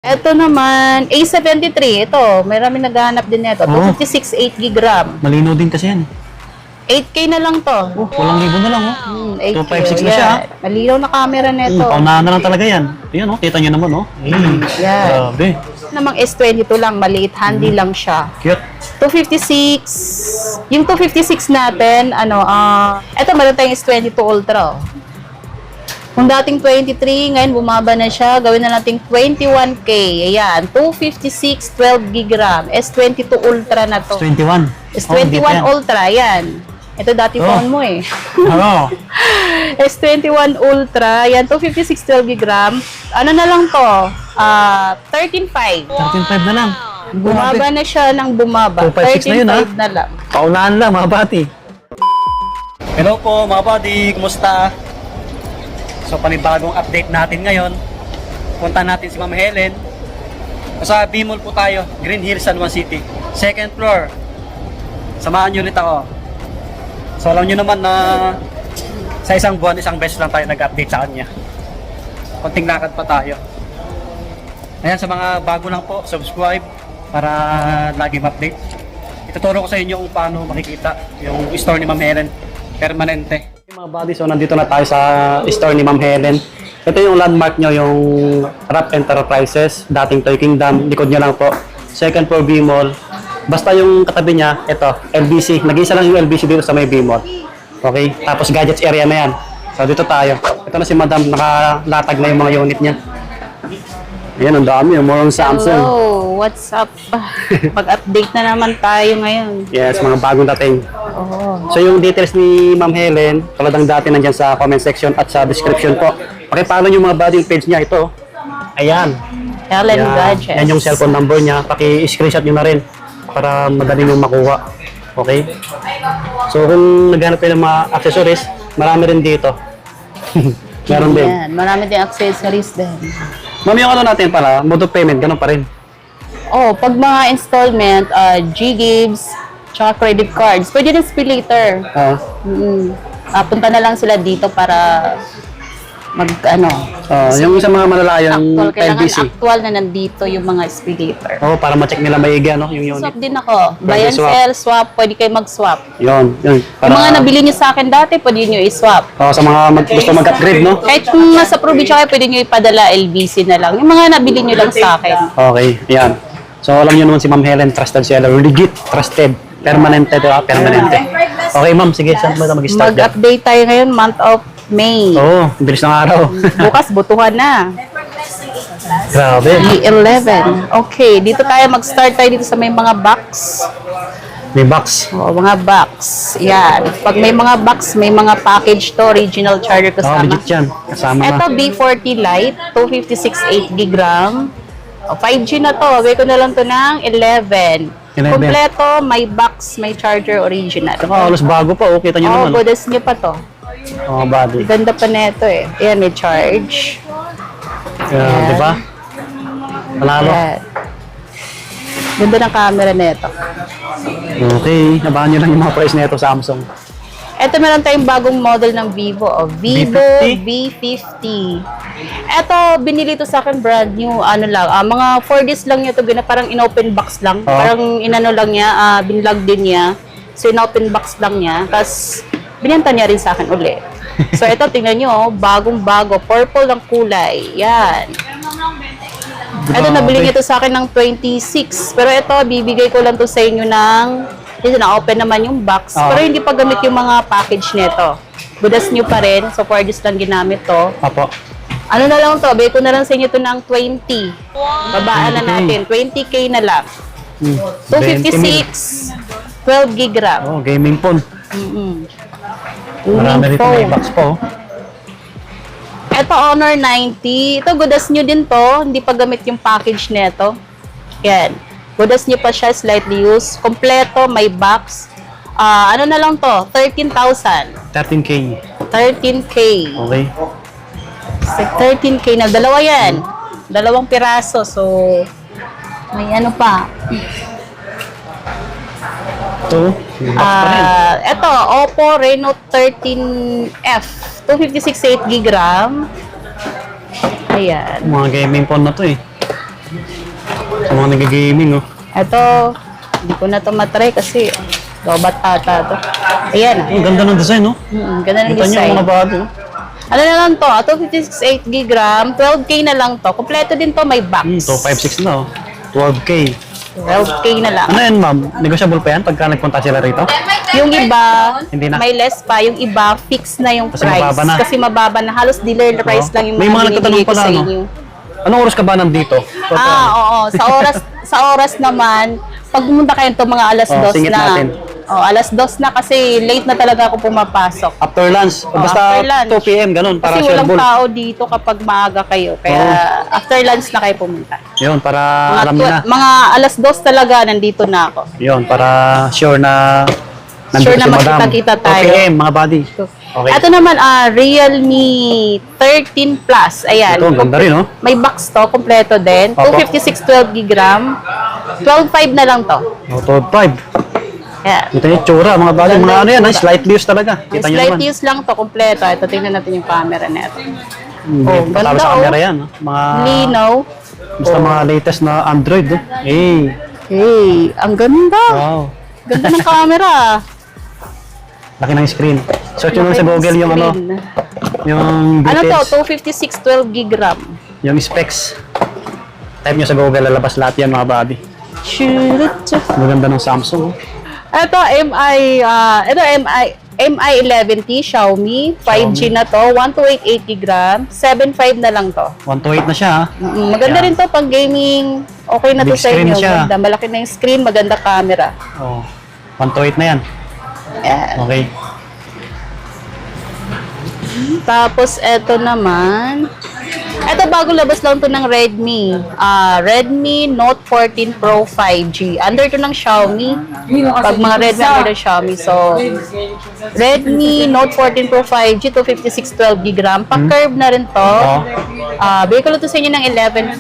Ito naman, A73. Ito, marami naghahanap din nito. 256, 8 gig RAM. Malinaw din kasi yan. 8K na lang to. Walang libo na lang, 8K. 256 na siya. Malinaw na camera nito. Paunahan na lang talaga yan. Ayan, kita nyo naman, Yan. Grabe. Namang S22 lang, maliit, handy lang siya. Cute. 256. Yung 256 natin, ito meron tayong S22 Ultra. Kung dating 23, ngayon bumaba na siya. Gawin na natin 21K. Ayan, 256, 12 gig RAM. S22 Ultra na to. S21. S21 Ultra, yan. Ito dati phone mo eh. Oo. S21 Ultra, yan, 256, 12 gig RAM. Ano na lang to? 13.5. 13.5 na lang. Bumaba na siya ng bumaba. 256 na yun, 13.5 na lang. Paunahan lang, mga bati. Hello po, mga buddy. Kumusta? So, panibagong update natin ngayon. Punta natin si Ma'am Helen. Sa B-Mall po tayo, Green Hills, San Juan City. Second floor. Samahan nyo ulit ako. So, alam nyo naman na sa isang buwan, isang beses lang tayo nag-update sa kanya. Konting lakad pa tayo. Ayan, sa mga bago lang po, subscribe para lagi ma-update. Ituturo ko sa inyo kung paano makikita yung store ni Ma'am Helen. Permanente. Yung mga buddy, so nandito na tayo sa store ni Ma'am Helen. Ito yung landmark nyo, yung Rap Enterprises, dating Toy Kingdom, likod nyo lang po. Second floor B-Mall. Basta yung katabi niya, ito, LBC. Nag-iisa lang yung LBC dito sa may B-Mall. Okay? Tapos gadgets area na yan. So dito tayo. Ito na si Madam, nakalatag na yung mga unit niya. Ayan, ang dami. More on Samsung. Hello, what's up? Pag-update na naman tayo ngayon. Yes, mga bagong dating. So yung details ni Ma'am Helen, tulad ng dati nandyan sa comment section at sa description po. Pakipollow yung mga buddy page niya ito. Ayan. Helen Gadgets. Yan yung cellphone number niya. Paki-screenshot nyo na rin para madali nyo makuha. Okay? So kung naghanap kayo ng mga accessories, marami rin dito. Meron din. Yan, marami din accessories din. Ma'am, yung ano natin pala, mode of payment, ganun pa rin. Oh, pag mga installment, G-Gives, tsaka credit cards, pwede rin pay later. Punta na lang sila dito para Yung sa mga malalayang actual, time kailangan busy. actual na nandito yung mga pay later. Para ma-check nila maigi, no? Yung unit. Swap din ako. Buy and swap. sell, swap, pwede kayo mag-swap. Yun. Yung mga nabili nyo sa akin dati, pwede nyo i-swap. Sa mga gusto mag-upgrade, no? Kahit kung nasa probinsya kayo, pwede nyo ipadala LBC na lang. Yung mga nabili nyo lang sa akin. Okay, yan. So, alam nyo naman si Ma'am Helen, trusted seller. Legit, trusted. Permanente, diba? Permanente. Okay, ma'am. Sige, saan mo mag-start dyan? Mag-update tayo ngayon, month of May. Bilis ng araw. Bukas, butuhan na. Grabe. E11. Okay, dito tayo mag-start tayo dito sa may mga box. May box. Mga box. Yan. Pag may mga box, may mga package to, original charger kasama. Legit yan. Kasama Ito, na. B40 Lite, 256 8 gig RAM. 5G na to. Gawin ko na lang to ng 11. 11. Kompleto, may box, may charger original. Saka halos bago pa, kita nyo naman. goodness nyo pa to. Body. Ganda pa neto eh. Ayan, may charge. Di ba? Panalo. Ayan. Ganda ng camera neto. Okay, nabahan nyo lang yung mga price nito Samsung. Ito meron tayong bagong model ng Vivo. Vivo V50? V50. Ito, binili to sa akin brand new. Mga 4 days lang niya to. Parang in-open box lang. Parang inano lang niya, binlog din niya. So, in-open box lang niya. Tapos, binenta niya rin sa akin uli. So, ito, tingnan nyo, bagong-bago. Purple ng kulay. Yan. Ito, nabili niya to sa akin ng 26. Pero ito, bibigay ko lang to sa inyo ng kasi na-open naman yung box. Pero hindi pa gamit yung mga package nito. Budas nyo pa rin. So, 4 days lang ginamit to. Apo. Ano na lang to? Bigay ko na lang sa inyo to ng 20. Babaan na natin. 20K na lang. 256. 12 gig RAM. Gaming phone. Gaming Marami rito may phone. box po. Ito, Honor 90. Ito, godas nyo din to. Hindi pa gamit yung package nito. Yan. Godas nyo pa siya, slightly used. Kompleto, may box. Ano na lang to? 13,000. 13K. 13K. Okay. 13K na. Dalawa yan. Dalawang piraso. So, may ano pa. Ito. May box pa rin. Ito, Oppo Reno 13F. 256 8 gig RAM. Ayan. Mga gaming phone na to eh. Sa mga nag-gaming, oh. Ito, hindi ko na to matry kasi lobat ata to. Ayan. Ang ganda ng design, no? Ganda ng Kita niyo design. ang mga body, no? Ano na lang to? 256 8 GB, 12K na lang to. Kompleto din to, may box. 256 na, oh. 12K. 12K na lang. Ano yan, ma'am? Negotiable pa yan pagka nagpunta sila rito? Yung iba, Hindi na. may less pa. Yung iba, fix na yung Kasi price. mababa na. Kasi mababa na. Halos dealer price Oo. lang yung May mga nagtatanong binibigay ko pala, sa no? inyo. Anong oras ka ba nandito? Oo. Sa oras naman, pag pumunta kayo to mga alas Oh, 2 singit na. natin. Alas 2 na kasi late na talaga ako pumapasok. After lunch. Basta after lunch. 2 p.m. ganun. Para Kasi walang shareable. tao dito kapag maaga kayo. Kaya after lunch na kayo pumunta. Yun, para Mga, alam niyo na. mga alas 2 talaga nandito na ako. Yun, para sure na nandito Sure na si Madam. makita-kita tayo. 2 p.m. mga buddy. Okay. Ito naman, Realme 13 Plus. Ayan. Ito, ang ganda rin, oh. May box to, kompleto din. Opo. 256 12 GB. 12.5 na lang to. Auto 5. Ayan. Kita niyo yung tsura, mga buddy. Ganda Mga yung ano yan, tsura. slightly used talaga. Kita niyo Slight naman. use lang to, kompleto. Ito, tingnan natin yung camera nito. Hindi Oh, patalo ganda, sa oh. camera yan. Oh. Mga, Linaw. basta mga latest na Android. Oh. Hey. Hey, ang ganda. Wow. Ganda ng camera. Laki ng screen. Search nyo lang sa Google yung ano, Screen. yung Ano details. to? 256 12 GB RAM. Yung specs. Type nyo sa Google, lalabas lahat yan mga buddy. Shoot. Maganda ng Samsung. Oh. Ito MI 11T Xiaomi 5G na to, 1288 GB, 7.5 na lang to. 128 na siya. Maganda rin to pang gaming. Okay na to Big sa screen inyo. siya. Ganda. Malaki na yung screen, maganda camera. Oh. 128 na yan. Ayan. Okay. Tapos eto naman. Eto bago labas lang to ng Redmi. Redmi Note 14 Pro 5G. Under to ng Xiaomi. Pag mga Redmi under ng Xiaomi. So, Redmi Note 14 Pro 5G 256 12 GB RAM. Pa-curve na rin to. Bigay ko lang to sa inyo ng 11.5.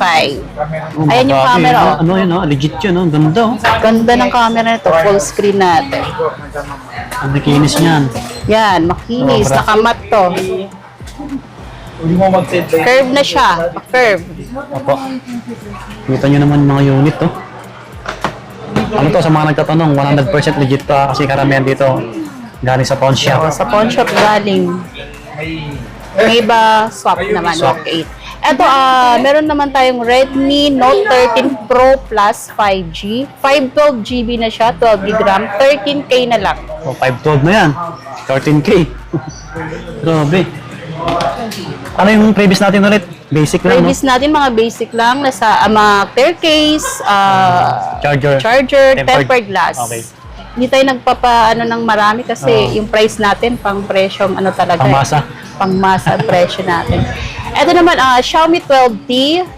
Oh, Ayan yung mga buddy, camera, oh. Ano yun, oh. Legit yun. Oh. Ganda. Oh. Ganda ng camera nito. Full screen natin. Ang nakinis niyan. Yan, makinis. Sobra. Nakamat to. Curve na siya. Pa-curve. Opo. Kita nyo naman yung mga unit, oh. Ano to, sa mga nagtatanong, 100% legit to, kasi karamihan dito galing sa pawn shop. Sa pawn shop galing. May iba swap naman, Walk 8. Eto, meron naman tayong Redmi Note 13 Pro Plus 5G. 512 GB na siya, 12 GB RAM, 13K na lang. Oh, 512 na yan. 13K. Grabe. Ano yung previous natin ulit? Basic lang, no? Previous natin, mga basic lang, nasa mga clear case, Charger. tempered glass. Okay. Hindi tayo nagpapa ng marami kasi yung price natin pang presyong ano talaga. Pangmasa. Pangmasa ang presyo natin. Ito naman, Xiaomi 12T,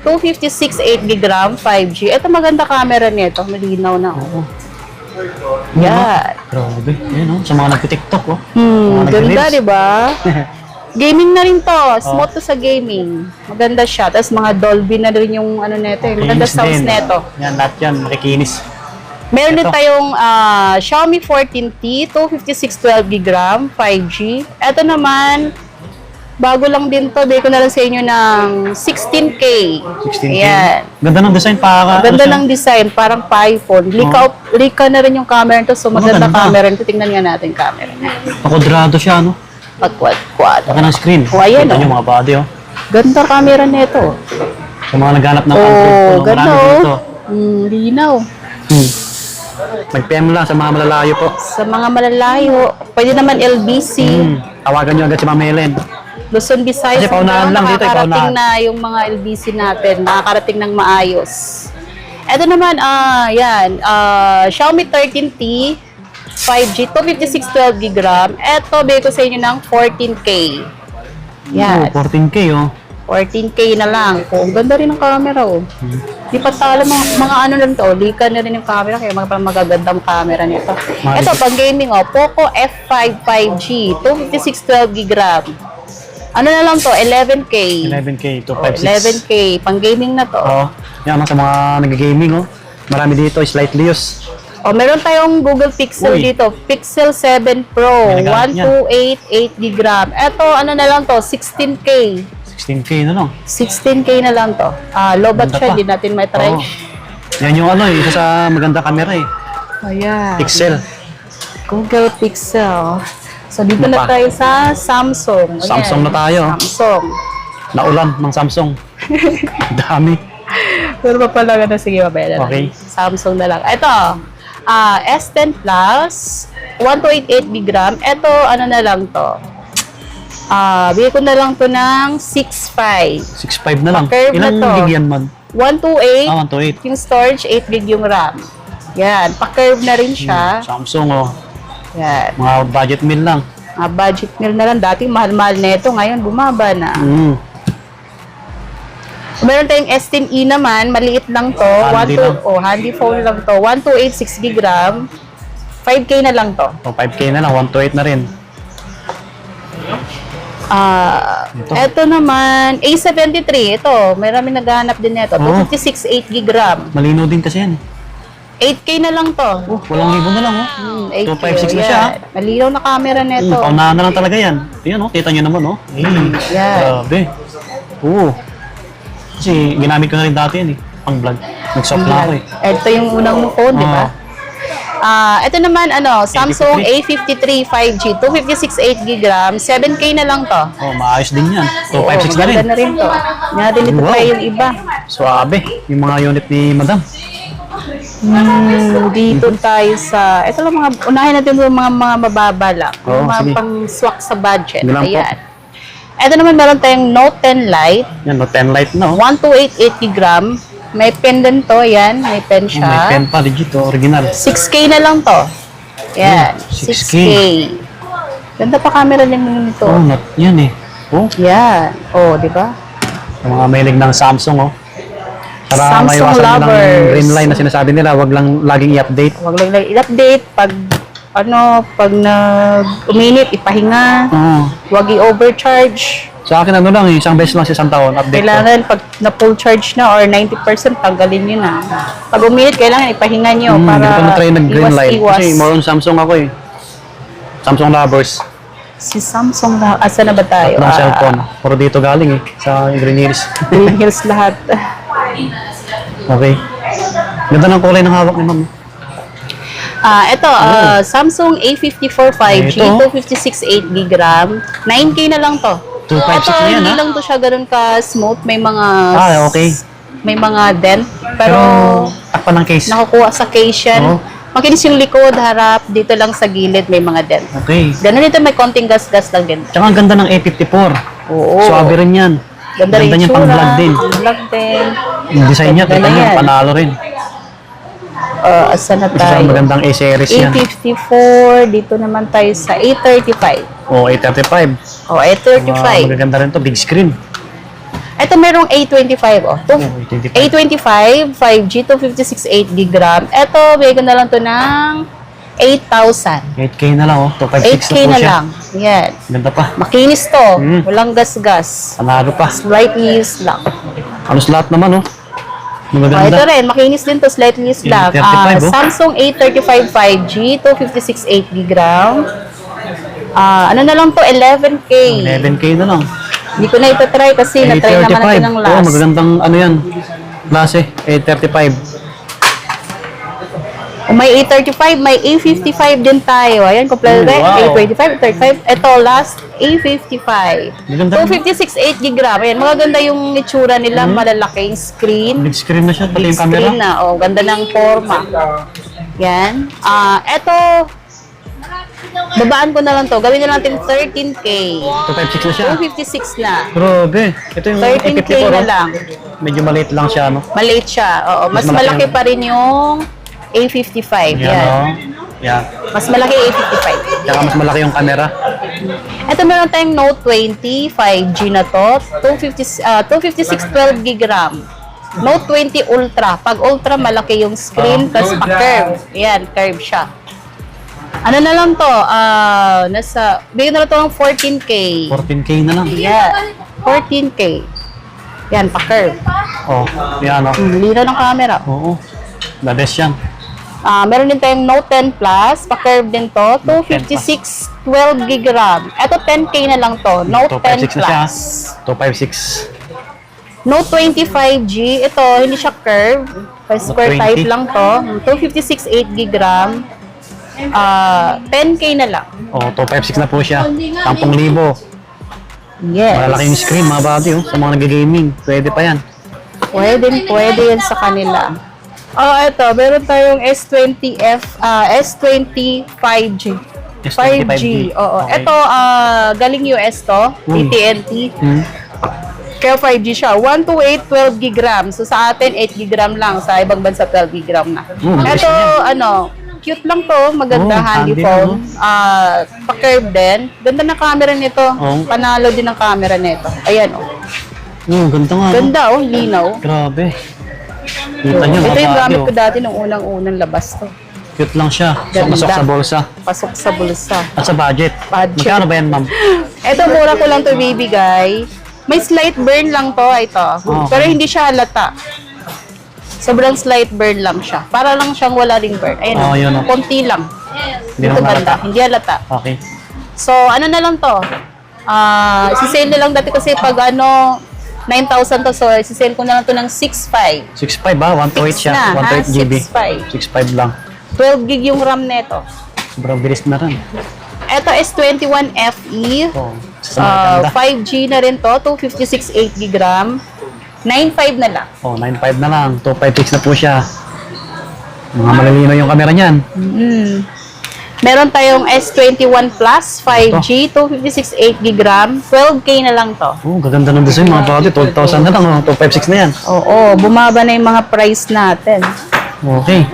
256 8 GB RAM, 5G. Ito maganda camera nito, malinaw na. Oh. Yan. Grabe. Ayan, oh. Sa mga nagtitiktok, oh. Mga Ganda, nag-reels. di ba? Gaming na rin to. Smooth to sa gaming. Maganda siya. Tapos mga Dolby na rin yung ano neto. Maganda Kinis sounds din. neto. Yan, lahat yan. Makikinis. Meron din Ito. tayong Xiaomi 14T, 256 12 GB RAM, 5G. Ito naman, bago lang din to. Bigay ko na lang sa inyo ng 16K. 16K. Ayan. Ganda ng design pa. Ganda ng design, parang pa-iPhone. Lika na rin yung camera nito. So maganda ganda. camera nito. Tingnan nga natin camera. Pakudrado siya, no? Pag-quad. Laki ng screen. Oh, ayan, Kita oh. nyo mga body, oh. Ganda camera nito. Sa mga naghanap ng Android Oh, phone, ganda marami dito. oh. Linaw. Mag-PM lang sa mga malalayo po. Sa mga malalayo, pwede naman LBC, Tawagan nyo agad si Ma'am Helen. Luzon, Visayas. Kasi paunahan lang dito, nakakarating paunahan. na yung mga LBC natin, nakakarating ng maayos. Ito naman, Xiaomi 13T, 5G, 256 12 GB RAM. Ito, bigay ko sa inyo ng 14K. Yan. 14K, oh. 14K na lang. Oh, ang ganda rin ng camera, oh. Di pa tala mga ano lang to, lika na rin yung camera, kaya magagandang camera nito. Ito, pang gaming, oh, Poco F5 5G, 256 12 GB RAM. Ano na lang to, 11K. 11K, Oh, 256. 11K, pang gaming na to. Oo. Yan, sa mga nag-gaming, oh. Marami dito, slightly used. Oh, meron tayong Google Pixel Uy. dito, Pixel 7 Pro, May nagamit 1288 GB RAM. Ito, ano na lang to, 16K. 16K na lang. 16K na lang to. Lobat Ganda siya, pa. hindi natin may try. Oo. Yan yung isa sa maganda camera eh. Ayan. Pixel. Google Pixel. So, dito Ano na pa? tayo sa Samsung. Ayan. Samsung na tayo. Samsung. Naulan ng Samsung. Dami. Pero pa pala na, sige, mabaya na Okay. lang. Samsung na lang. Ito, S10 Plus, 1288 GB. Ito, ano na lang to. Bigay ko na lang to ng 6.5. 6.5 na lang. Pa-curve na Ilang to. gig yan man? 128. 128. Yung storage, 8 GB yung RAM. Yan, pa-curve na rin siya. Samsung oh. Yan. Mga budget meal lang. Budget meal na lang. Dati mahal-mahal na ito. Ngayon, bumaba na. Meron tayong S10e naman. Maliit lang to. Handy lang. Handy phone lang to. 1286 GB RAM. 5K na lang to. O 5K na lang, 128 na rin. Ito naman, A73. Ito, marami naghahanap din nito. 256 8 GB RAM. Malinaw din kasi yan. 8K na lang to. Walang libo na lang oh. 8K. 256 na siya. Malinaw na camera nito. Paunahan na lang talaga yan. Ayan oh, kita nyo naman oh. Yan. Grabe. Oo. Kasi ginamit ko na rin dati yan eh. Pang vlog. Nag-shop na ako eh. Ito yung unang phone, di ba? Ito naman, Samsung A53 5G, 256 8 GB RAM, 7K na lang to. Oh, maayos din yan. 256 na rin. Maganda na rin to. Nga din ito Wow. tayo yung iba. Suabe. Yung mga unit ni Madam. Dito tayo sa, ito lang unahin natin yung mga mababa lang. Oo, Yung mga sige. pang-swak sa budget. Sige lang po. Ayan. Ito naman meron tayong Note 10 Lite, Yan, no, 10 light na oh. 1288 GB RAM. May pen din to, yan. May pen May siya. pen pa, legit oh, original. 6K na lang to. Yan, 6K. 6K. Ganda pa camera din nito. Oh, yan eh. Oh, Yan. Oh, di ba? yung mga mailig ng Samsung oh. Para Samsung maiwasan nilang lovers. green line na sinasabi nila, wag lang laging i-update. Huwag lang i-update. Pag uminit, ipahinga. Oo. Huwag i-overcharge. Sa akin ano lang, isang beses lang sa isang taon, update ko. Kailangan pag na-full charge na or 90%, tanggalin nyo na. Pag uminit, kailangan ipahinga nyo Hindi para ko pa na-try nag-green light. iwas-iwas. Kasi more on Samsung ako eh. Samsung lovers. Si Samsung na, asa na ba tayo? Ng cellphone. Puro dito galing eh, sa Green Hills. Green Hills lahat. Okay. Ganda ng kulay ng hawak ni ma'am. Ito, Samsung A54 5G, Ito. 256 8 GB RAM. 9K na lang to. 256 na yan, Hindi ha? lang to siya ganun ka-smooth. May mga... Okay. May mga dent. Pero, Pero, takpan ng case. nakukuha sa case yan. Oo. Makinis yung likod, harap. Dito lang sa gilid may mga dent. Okay. Ganun dito may konting gas-gas lang din. Tsaka ang ganda ng A54. Oo. Suabe rin yan. Ganda rin niya pang vlog din. Vlog din. Yung design niya, Ganda tignan niyo, yan. panalo rin. Asa na Isa tayo? magandang A-series yan. A54. Dito naman tayo sa A35. O, A35. A35. Magaganda rin to, big screen. Ito merong A25, A25. A25, 5G, 256 8 GB RAM. Ito, bigyan na lang to ng 8,000. 8K na lang, oh. 256 8K na lang. Yan. Ganda pa. Makinis to. Mm. Walang gas-gas. Panalo pa. Slightly used lang. Halos lahat naman, oh. Ito Magaganda. rin, makinis din to. Slightly used lang. A35, oh. Samsung A35 5G, 256 8 GB RAM. Ano na lang to? 11K. 11K na lang. Hindi ko na ito-try kasi na-try naman natin ng Oh, last. magagandang ano yan. Klase, A35. May A35, may A55 din tayo. Ayan, kompleto rin. Wow. A25, A35. Ito, last, A55. Maganda. 256 8 GB RAM. Ayan, magaganda yung itsura nila. Malalaking screen. Big screen na siya, pati Big yung camera. screen na. Oh, ganda ng forma. Yan. Ito, babaan ko na lang to. Gawin na natin 13K. 256 na siya. 256 na. Grabe. Ito yung 13K A54. na oh. lang. Medyo maliit lang siya, no? Maliit siya. Oo, mas Mas malaki malaki yung- pa rin yung A55. Yan, Yan. oh. Yan. Mas malaki A55. Tsaka mas malaki yung camera. Ito meron tayong Note 20, 5G na to. 256 12 GB RAM. Note 20 Ultra. Pag Ultra, malaki yung screen, tapos pa-curve. Yan, curve siya. Ano na lang to? Bigyan na lang to ng 14K. 14K na lang. Yan, 14K. Yan, pa-curve. Oh, yan, oh. Lino ng camera. Oo. The best yan. Meron din tayong Note 10 Plus, pa-curve din to, 256 12 gig RAM. Ito 10K na lang to, Note 10 256 na siya. Plus. 256. Note 25G, ito hindi siya curve, square 20. type lang to, 256 8 gig RAM. 10K na lang. 256 na po siya. 10,000. Yes. Malaki yung screen mga buddy, sa mga nag-gaming. Pwede pa yan. Pwede yan sa kanila. Ito, meron tayong S20 5G. S20 5G. Oo. Okay. Ito, galing US to, AT&T. Kaya 5G siya. 128 12 gig RAM. So sa atin, 8 gig RAM lang. Sa ibang bansa, 12 gig RAM na. Mabilis Ito, na cute lang to. Maganda, handy handy phone. Pa-curve din. Ganda ng camera nito. Panalo din ng camera nito. Ayan, Ganda nga. Ganda, linaw. Grabe. Kita nyo Ito mga yung buddy. gamit ko dati nung unang-unang labas to. Cute lang siya. Ganda. Masok sa bulsa. Pasok sa bulsa. At sa budget. Budget. Magkano ba yan, ma'am? Ito, mura ko lang to bibigay. May slight burn lang to, ito. Okay. Pero hindi siya halata. Sobrang slight burn lang siya. Para lang siyang wala ring burn. Ayun, Yun, konti lang. Hindi Ito naman ganda, halata. hindi halata. Okay. So, ano na lang to? Sisale na lang dati kasi pag 9,000 to. So, sisale ko na lang to ng 6,500. 6.5 ba? 128 siya. na, 128 GB. 6.5. 6.5 lang. 12 gig yung RAM neto. Sobrang bilis na rin. Ito S21 FE. Sa mga ganda. 5G na rin to. 256 8 gig RAM. 9,500 na lang. 9.5 na lang. 256 na po siya. Mga malalino yung camera niyan. Meron tayong S21 Plus 5G, 256 8 gig RAM, 12K na lang to. Gaganda ng design mga buddy. 12,000 na lang. 256 na yan. Oo, bumaba na yung mga price natin. Okay.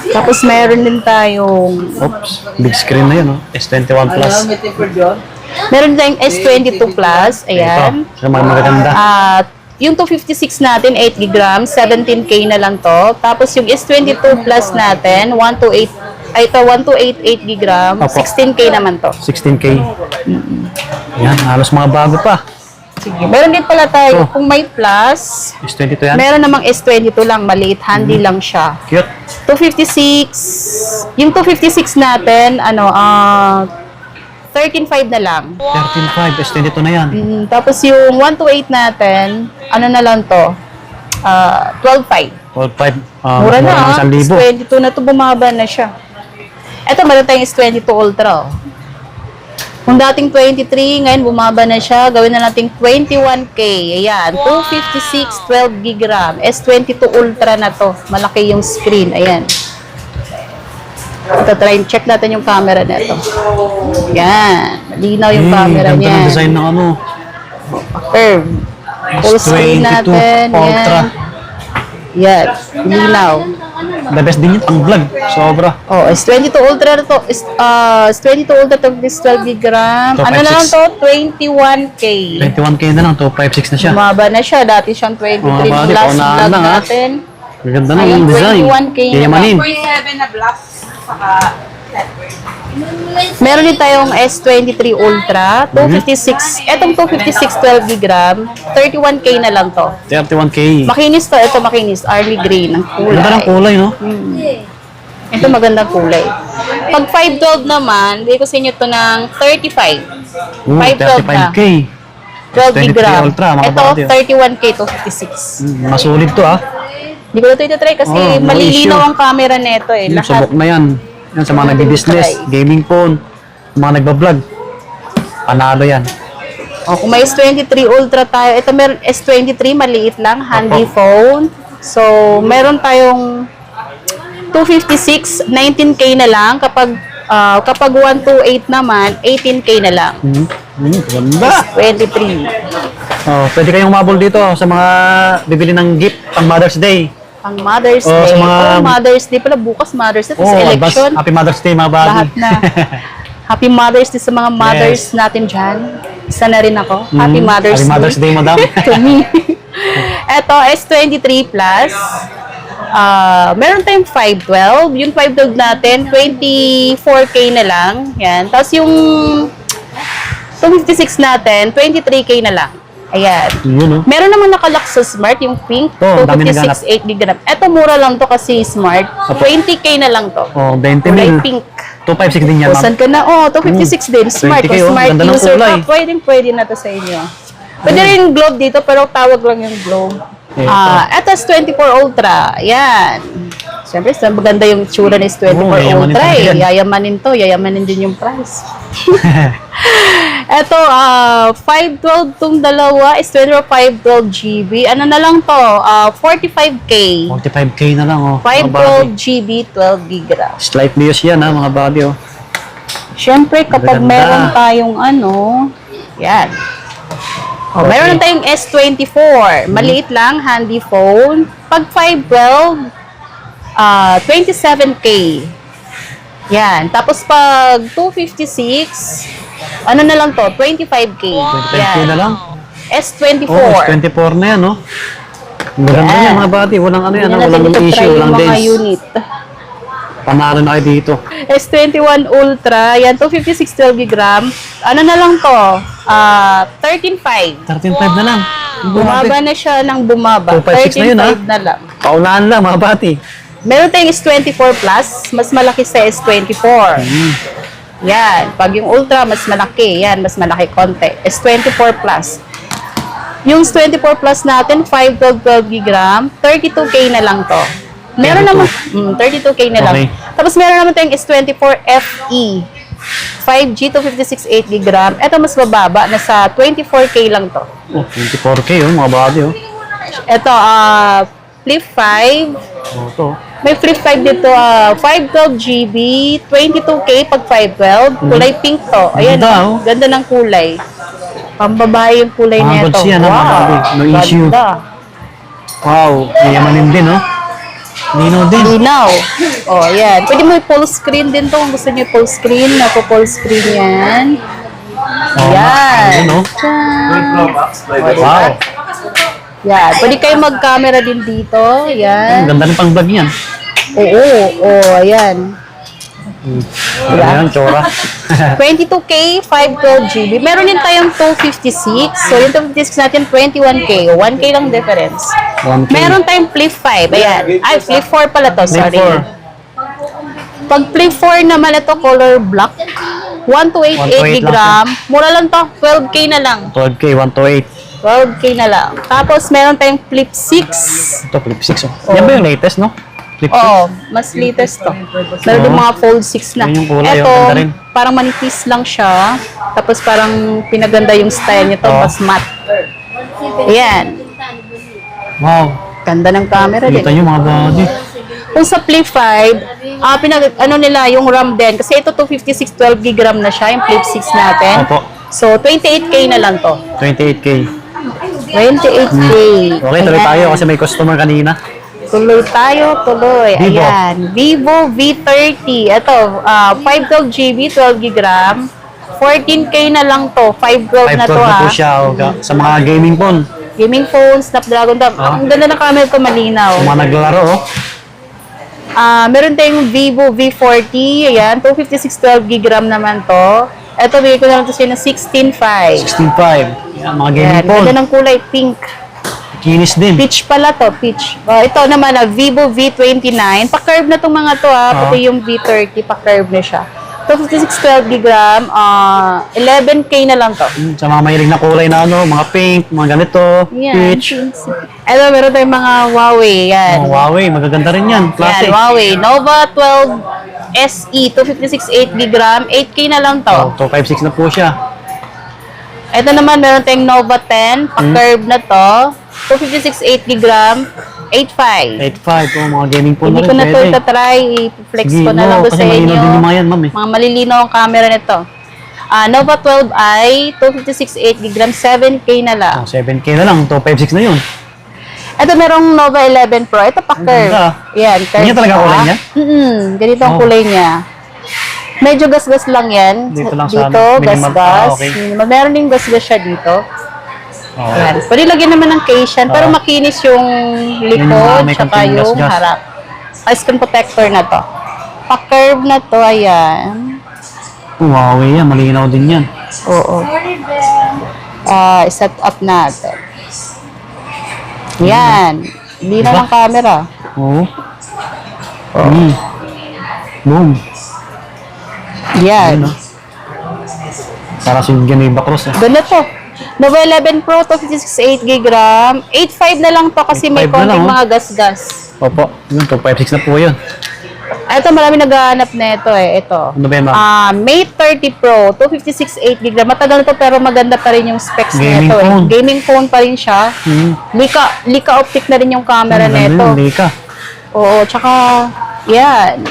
Tapos meron din tayong, Oops. Big screen na yun. S21 Plus. meron tayong S22 Plus, ayan. Ito. Sa mga magaganda. At yung 256 natin, 8 gig RAM, 17K na lang to. Tapos yung S22 Plus natin, 128 8 gig RAM, Opo. 16K naman to. 16K. Yan. Halos mga bago pa. Sige. Meron din pala tayo, kung may Plus, S22 yan. meron namang S22 lang, maliit, handy lang siya. Cute. 256, yung 256 natin, 13.5 na lang. 13.5. S22 na yan. Tapos yung 128 natin, ano na lang to, 12.5. 12.5. Mura na, ng 1,000. S22 na to, bumaba na siya. Eto, meron tayong S22 Ultra. Kung dating 23, ngayon bumaba na siya. Gawin na natin 21K. Ayan, 256, 12 gig RAM. S22 Ultra na to. Malaki yung screen. Ayan. Ito, check natin yung camera nito. Ayan. Malinaw yung camera ganda niya. ng design ng Curve. Full screen S22 natin. Ultra. Yan. Linaw. The best din yun. Ang vlog. Sobra. S22 Ultra na to. S22 Ultra to this 12 gig RAM. Ano na lang to? 21K. 21K na lang. 256 na siya. Bumaba na siya. Dati siyang 23 Bumaba nung din. last Paunahan vlog lang, ha? natin. Ganda na Ayun, yung design. 21K na Yayamanin. 47 na black, saka Meron din tayong S23 Ultra. 256. Etong 256 12 gig RAM. 31K na lang to. 31K. Makinis to. Ito makinis. Early green. Ang Ganda ng kulay. kulay, no? Ito magandang kulay. Pag 512 naman, bigay ko sa inyo to ng 35. 512 na. 35K. 12 gig 23 RAM. Ultra, mga Ito, buddy, 31K to 56. Masulit to, ah. Hindi ko na ito itry kasi Oh, no malilinaw issue. ang camera nito eh. Yung subok na yan. Yan sa mga nag-business, gaming phone, mga nagbablog. Panalo yan. Kung may S23 Ultra tayo, ito meron S23, maliit lang, handy phone. So, meron tayong 256, 19K na lang. Kapag 128 naman, 18K na lang. Ganda! 23. Pwede kayong umabol dito sa mga bibili ng gift pang Mother's Day. Pang Mother's Oh, Day. sa mga- Mother's Day pala. Bukas Mother's Day. Tapos election. Happy Mother's Day, mga buddy. Lahat na. Happy Mother's Day sa mga mothers Yes. natin dyan. Isa na rin ako. Happy Mother's Happy Mother's Day, madam. to me. Ito, S23 Plus. Meron tayong 512. Yung 512 natin, 24K na lang. Yan. Tapos yung 256 natin, 23K na lang. Ayan. Yun, no? Meron naman nakalak sa Smart, yung pink, Oh, dami 256 8 GB. Ito, mura lang to kasi Smart. 20K na lang to. Oh, 20 Kulay mil. pink. 256 din yan, O, ma'am. saan ka na? Oh, 256 din. Smart. 20K, Kung oh. smart Ganda ng user kulay. ka, pwede na to sa inyo. Pwede rin globe dito, pero tawag lang yung globe. Ito is 24 Ultra. Ayan. Siyempre, maganda yung tsura ni S24 yayamanin Ultra talaga eh. yan. Yayamanin to. Yayamanin din yung price. Ito, 512 tong dalawa is 512 GB. Ano na lang to? 45K. 45K na lang, oh. 512 GB, 12 GB RAM. Slight bios yan, ha, mga buddy, oh. Siyempre, kapag Maganda. meron tayong yan. Oh, Okay. meron na tayong S24. Maliit lang, handy phone. Pag 512, 27K. Yan. Tapos pag 256, ano na lang to? 25K. 25K na lang. S24. Oh, 24 na yan, no? Maganda Yan. yan, mga buddy. Walang ano yan, Hindi ha? na Walang natin ito issue, try walang yung mga dents. unit. Panalo na kayo dito. S21 Ultra, yan, 256 12 GB. Ano na lang to? 13.5. 13.5 na lang. Bumaba na siya ng bumaba. 256 na yun, ha? 13.5 na lang. Paunahan lang, mga buddy. Meron tayong S24 Plus, mas malaki sa S24. Yan. Pag yung Ultra, mas malaki. Yan, mas malaki konti. S24 Plus. Yung S24 Plus natin, 512 GB, 32K na lang to. Meron 32. naman, 32K na lang. Okay. Tapos meron naman tayong S24 FE. 5G to 56 8 GB. Ito mas bababa, nasa 24K lang to. Oh, 24K, oh, mga buddy, oh. Ito, Flip 5. Oh, to. May Flip 5 dito, 512 GB, 22K pag 512. Kulay pink to. Ayan, Ganda, oh. ganda ng kulay. Pambabae yung kulay Mga nito. goods yan, mga babae. No issue. Ganda. Wow, yayamanin din, oh. Nino din. Linaw. Oh, ayan. Pwede mo i-full screen din to kung gusto niyo full screen. Napo-full screen yan. Oh, Yan. Ayun, oh. Wow. Yan. Pwede kayo mag-camera din dito. Ang Yan. ganda ng pang-vlog niyan. Oo. Oh, ayan. Ayan, tsura. 22K, 512 GB. Meron din tayong 256. So, yung 256 natin, 21K. 1K lang difference. 1K. Meron tayong Flip 5. Ayan. Ay, Flip 4 pala to. Flip Sorry. 4. Pag Flip 4 naman ito, color black. 1288 128 lang GB. Mura lang to. 12K na lang. 12K, 128. 12K na lang. Tapos, meron tayong Flip 6. Ito, Flip 6, oh. Yan ba yung latest, no? Flip 6? Oo, mas latest to. Meron din mga Fold 6 na. Yun yung kulay, Ito, oh, ganda rin. parang manipis lang siya. Tapos parang pinaganda yung style nito, Oh. mas matte. Ayan. Wow. Ganda ng camera Kita din. nyo, mga buddy. Kung sa Flip 5, ano nila, yung RAM din. Kasi ito 256 12 GB RAM na siya, yung Flip 6 natin. Opo. So, 28K na lang to. 28K. 28K. Okay, tuloy Ayan. tayo kasi may customer kanina. Tuloy tayo, tuloy. Vivo. Ayan. Vivo V30. Ito, 512 GB, 12 GB RAM. 14K na lang to. 512 na to 512 na po ha. siya, oh, sa mga gaming phone. Gaming phone, Snapdragon. Ang ganda ng camera ko, malinaw. Sa mga naglalaro, oh. Meron tayong Vivo V40. Ayan, 256 12 GB RAM naman to. Ito, bigay ko na lang to siya ng 16.5. 16.5. Yan, mga gaming Ayan, phone. ganda ng kulay pink. Kinis din. Peach pala to, peach. Ito naman, Vivo V29. Pa-curve na tong mga to pati yung V30, pa-curve na siya. 256 12 GB RAM, 11K na lang to. Sa mga mahilig na kulay na ano, mga pink, mga ganito, peach. Ito, meron tayong mga Huawei, yan. Oh, Huawei, magaganda rin yan. Yan, Classic. Huawei. Nova 12 SE, 256 8 GB RAM, 8K na lang Oh, to. 256 na po siya. Ito naman, meron tayong Nova 10, pa-curve na to. 256 8 GB RAM, 8.5. 8.5, oh, mga gaming phone Hindi na ko rin na to pwede. itatry, i-flex Sige, ko na lang no, to kasi sa malinaw inyo. din yung mga yan, ma'am, eh. Mga malilinaw ang camera nito. Nova 12i, 256 8 GB RAM, 7K na lang. Oh, 7K na lang, 256 na yun. Ito merong Nova 11 Pro. Ito pa curve. ganda. Yan, curve. Ganyan talaga pa. kulay niya? Ganito ang Oh. kulay niya. Medyo gas-gas lang yan. Dito lang sa Dito, ano, minimal. gas-gas. Okay. Meron din gas-gas siya dito. Oh. Yan. Pwede lagyan naman ng case yan, pero makinis yung likod, may tsaka konting yung gas-gas. harap. Screen protector na to. Pa-curve na to, ayan. Huawei yan, malinaw din yan. Oo. set up natin. Yan. Hindi na ng camera. Oo. Boom. Yan. Para si Geneva Cruz. Ganda to. Nova 11 Pro to 56 8 GB RAM. 8.5 na lang to kasi may 8.5 na konting lang, mga gas-gas. Opo. Yun, 256 na po yun. Ito, marami naghahanap na ito eh. Ito. Ano ba yun, ma'am? Mate 30 Pro, 256 8 GB RAM. Matagal na to pero maganda pa rin yung specs Gaming nito. phone. Gaming phone pa rin siya. Lika optic na rin yung camera nito. Hindi ka. Oo, tsaka yan.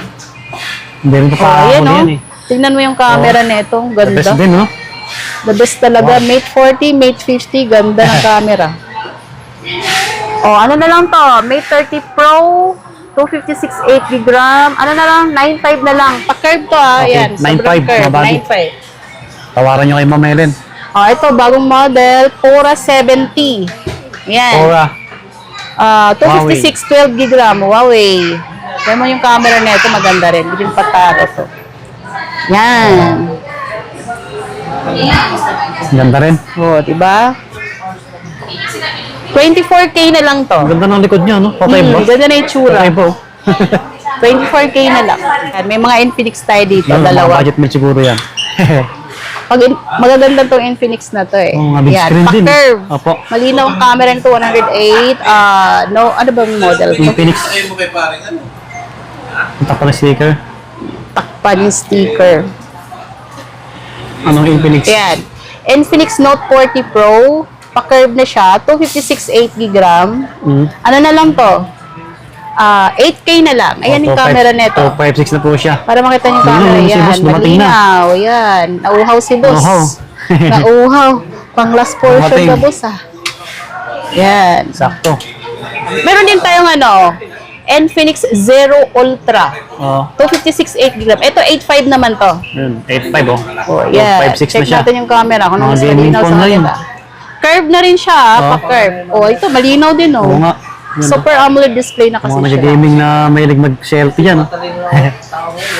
Hindi rin ito pa Ayan, yan eh. Tingnan mo yung camera nito. The best Ganda. din, no? The best talaga. Mate 40, Mate 50. Ganda ng camera. Ano na lang to? Mate 30 Pro, 256 8 GB RAM. Ano na lang? 9.5 na lang. Pa-curve to Okay, Ayan. 9.5, Sobrang curve. mga buddy. 9.5. Tawaran nyo kay Ma'am Helen. Ito, bagong model. Pura 70. Yan. Aura. 256 12 GB RAM. Huawei. Kaya mo yung camera nito maganda rin. Hindi rin pataro to. Yan. Ganda rin. Diba? 24K na lang to. Ang ganda ng likod niya, no? Okay ba? Ganda na yung tsura. Okay po. 24K na lang. Yan, may mga Infinix tayo dito, Yun, mga dalawa. budget meal siguro yan. Magaganda tong Infinix na to eh. Oo, nga, big Yan, screen din. pa-curve. Opo. Malinaw ang camera nito, 108. Ano bang model to? Infinix. Ang takpan ng sticker. Takpan yung sticker. Anong Infinix? Yan. Infinix Note 40 Pro. Pa-curve na siya. 256 8 GB RAM. Ano na lang to? 8K na lang. Ayan yung camera nito. 256 na po siya. Para makita niyo yung camera. Si Yan. boss, dumating na. Malinaw. Yan. Nauhaw si boss. Nauhaw. Nauhaw. Pang last portion Dumating. na boss Yan. Sakto. Meron din tayong Infinix Zero Ultra. Oo. 256 8 GB RAM. Ito 8.5 naman to. Yun, 85 oh. Yeah. 256 Check na siya. natin yung camera. Kung ano Mga mas gaming malinaw phone sa na rin. kanila. Curve na rin siya. Pa-curve. Ito malinaw din Oo nga. Yun, Super AMOLED display na kasi mga siya. nag-gaming na mahilig mag-selfie yan. Oh.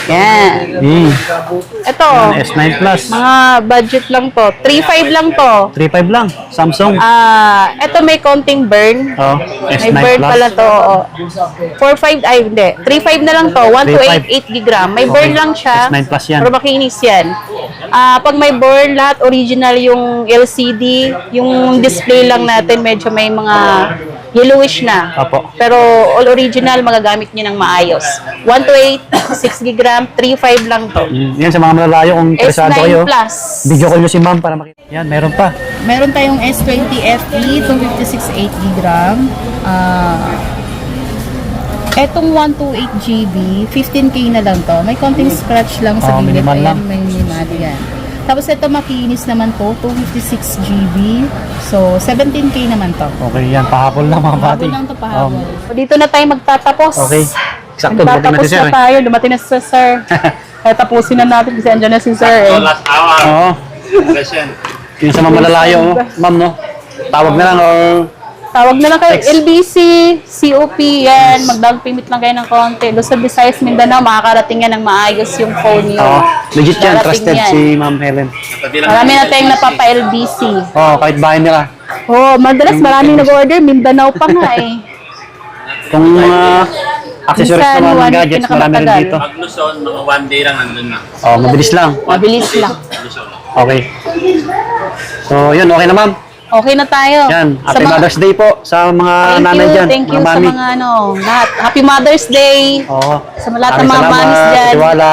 Yan. Ito. S9 Plus. Mga budget lang to. 3.5 lang to. 3.5 lang. Samsung. Ito may konting burn. Oh, May S9 burn Plus. pala to. 4.5 ay hindi. 3.5 na lang to. 128 GB RAM. May burn Okay. lang siya. S9 Plus yan. Pero makinis yan. Pag may burn, lahat original yung LCD. Yung display lang natin medyo may mga yellowish na. Opo. Pero all original, magagamit niyo ng maayos. 128, 6 GB RAM, 3.5 lang to. Yan sa mga malalayo kung interesado S9 kayo. Plus. Video call nyo si ma'am para makita. Yan, meron pa. Meron tayong S20 FE, 256 8 GB RAM. Etong 128 GB, 15K na lang to. May konting scratch lang sa gilid. minimal lang. May minimal yan. Tapos ito makinis naman to, 256 GB. So, 17K naman to. Okay, yan. Pahapon lang mga bati. Pahabol lang to, pahabol. Dito na tayo magtatapos. Okay. Sakto, dumating na Magtatapos si sir. na tayo. Dumating na si sir. Kaya tapusin na natin kasi andyan na si sir. Last hour. Oo. Session. Yung sa mga malalayo, oh. Ma'am, no? Tawag na lang or... Tawag na lang kayo, Text. LBC, COP, yan. Mag-down payment lang kayo ng konti. Luzon, Visayas, Mindanao, makakarating yan ng maayos yung phone nyo. Oo. Legit yan. Darating Trusted yan. si Ma'am Helen. Marami na tayong napapa-LBC. Kahit bahay nila. Madalas maraming nag-order, Mindanao pa nga eh. Kung accessories Minsan, naman ng one gadgets, week marami rin pinakamatagal. dito. Pag Luzon, mga one day lang nandun na. Mabilis lang. Mabilis lang. Luzon. Okay. So, yun. Okay na, ma'am. Okay na tayo. Yan. Sa Happy mga- Mother's Day po sa mga nanay dyan. Thank you mga sa mami. mga lahat. Happy Mother's Day. Oo. Sa lahat ng Maraming mga salamat. mamis dyan. Tiwala.